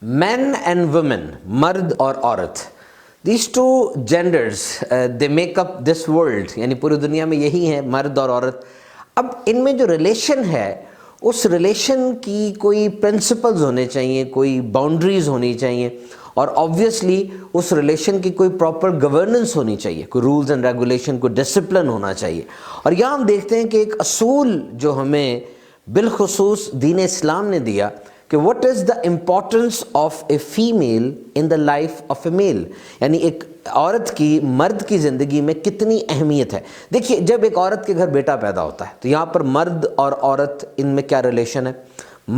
Men and women, مرد اور عورت, these two genders, they make up this world. یعنی پوری دنیا میں یہی ہیں مرد اور عورت. اب ان میں جو ریلیشن ہے اس ریلیشن کی کوئی پرنسپلز ہونے چاہیے, کوئی باؤنڈریز ہونی چاہیے, اور آبویسلی اس ریلیشن کی کوئی پراپر گورننس ہونی چاہیے, کوئی رولز اینڈ ریگولیشن, کوئی ڈسپلن ہونا چاہیے. اور یہاں ہم دیکھتے ہیں کہ ایک اصول جو ہمیں بالخصوص دین اسلام نے دیا کہ what is the importance of a female in the life of a male, یعنی ایک عورت کی مرد کی زندگی میں کتنی اہمیت ہے. دیکھیے, جب ایک عورت کے گھر بیٹا پیدا ہوتا ہے تو یہاں پر مرد اور عورت ان میں کیا ریلیشن ہے؟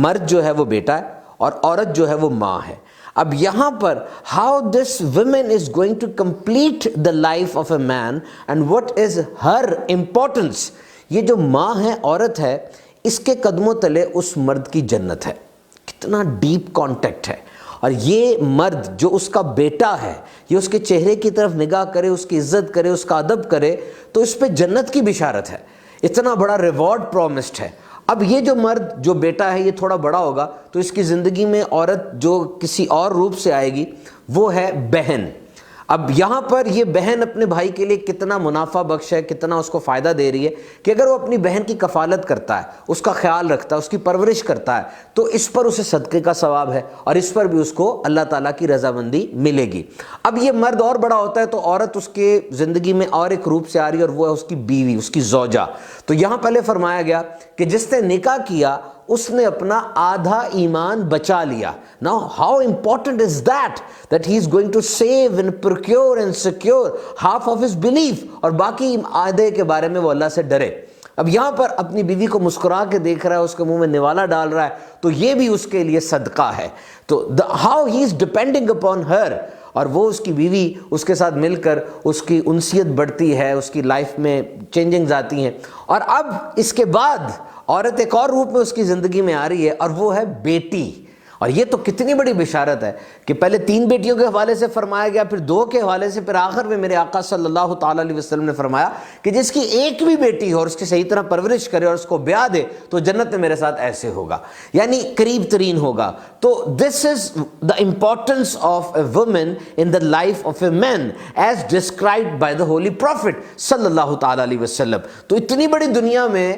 مرد جو ہے وہ بیٹا ہے اور عورت جو ہے وہ ماں ہے. اب یہاں پر how this woman is going to complete the life of a man and what is her importance, یہ جو ماں ہے, عورت ہے, اس کے قدموں تلے اس مرد کی جنت ہے. کتنا ڈیپ کانٹیکٹ ہے. اور یہ مرد جو اس کا بیٹا ہے, یہ اس کے چہرے کی طرف نگاہ کرے, اس کی عزت کرے, اس کا ادب کرے تو اس پہ جنت کی بشارت ہے. اتنا بڑا ریوارڈ پرومسڈ ہے. اب یہ جو مرد جو بیٹا ہے یہ تھوڑا بڑا ہوگا تو اس کی زندگی میں عورت جو کسی اور روپ سے آئے گی وہ ہے بہن. اب یہاں پر یہ بہن اپنے بھائی کے لیے کتنا منافع بخش ہے, کتنا اس کو فائدہ دے رہی ہے کہ اگر وہ اپنی بہن کی کفالت کرتا ہے, اس کا خیال رکھتا ہے, اس کی پرورش کرتا ہے تو اس پر اسے صدقے کا ثواب ہے اور اس پر بھی اس کو اللہ تعالیٰ کی رضامندی ملے گی. اب یہ مرد اور بڑا ہوتا ہے تو عورت اس کے زندگی میں اور ایک روپ سے آ رہی ہے اور وہ ہے اس کی بیوی, اس کی زوجہ. تو یہاں پہلے فرمایا گیا کہ جس نے نکاح کیا اس نے اپنا آدھا ایمان بچا لیا. Now how important is that he is going to save and procure and secure half of his belief, اور باقی آدھے کے بارے میں وہ اللہ سے ڈرے. اب یہاں پر اپنی بیوی کو مسکرا کے دیکھ رہا ہے, اس کے منہ میں نوالا ڈال رہا ہے تو یہ بھی اس کے لیے صدقہ ہے. تو how he is depending upon her, اور وہ اس کی بیوی اس کے ساتھ مل کر اس کی انسیت بڑھتی ہے, اس کی لائف میں چینجنگز آتی ہیں. اور اب اس کے بعد عورت ایک اور روپ میں اس کی زندگی میں آ رہی ہے اور وہ ہے بیٹی. اور یہ تو کتنی بڑی بشارت ہے کہ پہلے 3 بیٹیوں کے حوالے سے فرمایا گیا, پھر 2 کے حوالے سے, پھر آخر میں میرے آقا صلی اللہ تعالیٰ علیہ وسلم نے فرمایا کہ جس کی ایک بھی بیٹی ہو اور اس کی صحیح طرح پرورش کرے اور اس کو بیاہ دے تو جنت میں میرے ساتھ ایسے ہوگا, یعنی قریب ترین ہوگا. تو this is the importance of a woman in the life of a man as described by the holy prophet صلی اللہ تعالیٰ علیہ وسلم. تو اتنی بڑی دنیا میں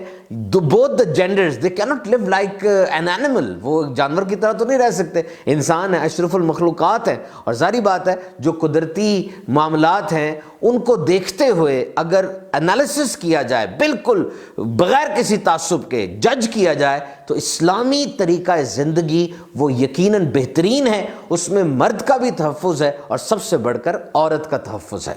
both the genders they cannot live like an animal, وہ جانور کی طرح تو نہیں رہ سکتے. انسان ہے, اشرف المخلوقات ہے, اور ظاہری بات ہے جو قدرتی معاملات ہیں ان کو دیکھتے ہوئے اگر انالیسس کیا جائے, بالکل بغیر کسی تعصب کے جج کیا جائے تو اسلامی طریقہ زندگی وہ یقیناً بہترین ہے. اس میں مرد کا بھی تحفظ ہے اور سب سے بڑھ کر عورت کا تحفظ ہے.